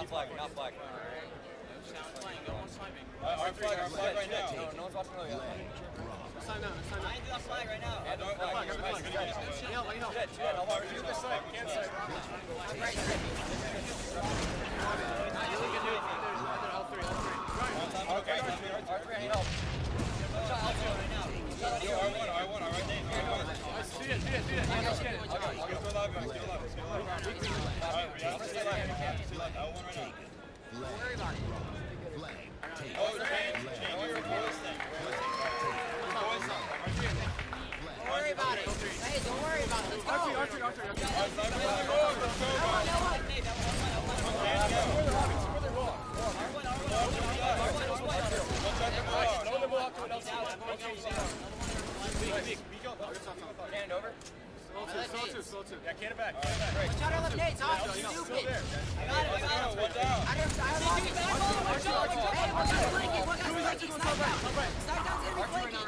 Not flagging, not flagging. Our flag right now. No one's watching really. Sign now, sign now. I ain't do that flag right now. Yeah, don't flag. Get the flag. I'll watch you. This side, can't side. Okay, R3, I need help. Yo, R1, alright, Nate. Do that. I'll get to 11. Alright, we have to stay live. L1 right now. Don't worry about it. Oh, change your voice thing. Don't worry about it. Hey, don't worry about it. Let's go. Hand over. Slow two. Yeah, can it back. Watch out on the nades, huh? Stupid. I got it. One down. Hey, we're gonna flank it. Snipe down. Snipe down's gonna be flanking.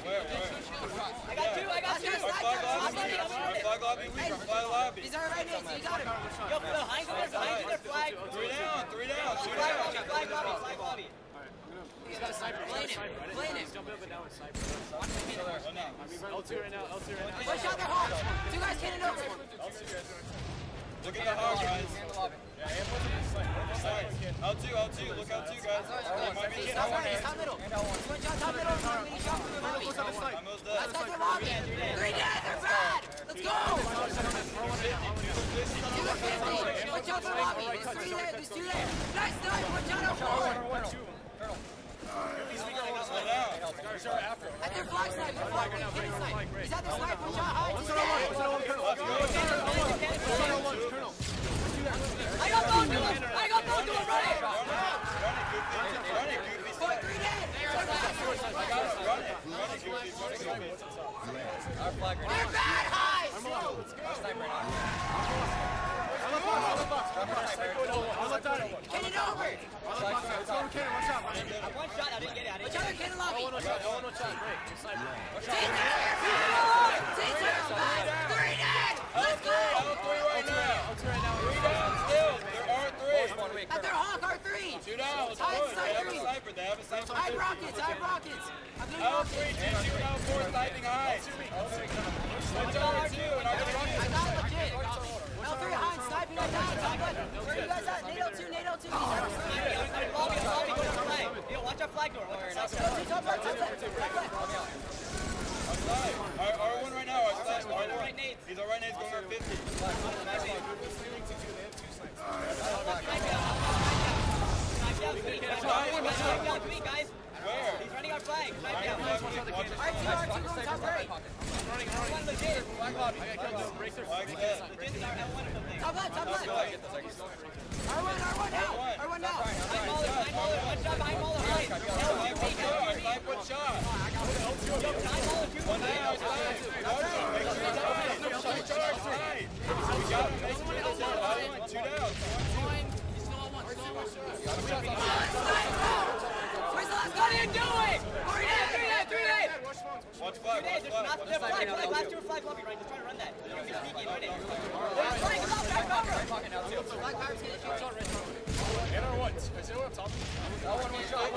Where? I got two. Our flag lobby weak. Our flag lobby. These are right nades, so you got him. Yo, for the behind their flag. 3 down. Flag lobby. He's got a sniper. Plane him. Jump up and down with sniper. L2 right now. Push out the hawks. Two guys cannon over. Look at the hog, guys. L2, look L2, guys. Top middle. One shot top middle. Mini shot from the lobby. Almost dead. That's the lobby. 3 dead. They're bad. Let's go. 250. Watch out for the lobby. There's 3 there. There's 2 there. Nice snipe. Watch out for 4. Slow down. At their flag snipe. He's at their snipe. Watch out high. He's dead. I got both of them. Run it. Run it, Goofy. 3 dead. Run it, Goofy. Our flag right They're bad high. Cannon over. One shot, I didn't get it. Watch out their cannon lobby. One shot. Break. Let's go! L3 right now. 3 down still. There are 3. At their hawk, R3! 2 down. Let's High push. They have a sniper. sniper. They have a sniper. I have rockets. I'm doing L3, rockets. G2, and L4 sniping high. Switch over to and I got legit. L3 high, sniping at down. Where you guys at? NATO 2. Yo, watch our flag door. Top left. Outside. R1 right now. Outside. R1. He's all right now. He's going over 50. Guys. Where? He's running our flag. R2 going top right. One legit. Flag's dead. Top left. R1 now. One shot behind Mauler. Right. Snipe one shot. One down. Make sure he's high. Charge high. We got him. Make sure he's high. 2 down. Where's the last What are you doing? 3 dead. Watch flag. Last two flag lobby, right? Just trying to run that. You don't get sneaky and win it. Flag, come on, back over. And our what? Is it what I'm talking about? One shot.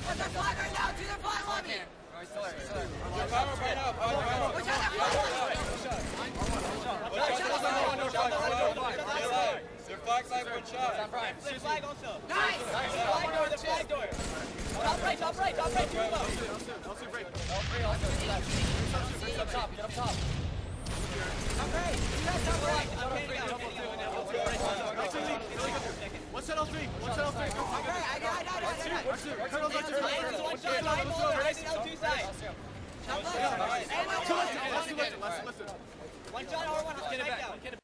What's their flag right now? Do their flag lobby. Power right now. Watch out Their flag's like one shot. Flag also. Nice. Flag door. Top right, two of them. Get up top. Top right. You guys top right. What's that L3? Top right. I got it. One shot behind Mauler, right in L2 side. Top left. Listen. One shot, R1, let's get it back.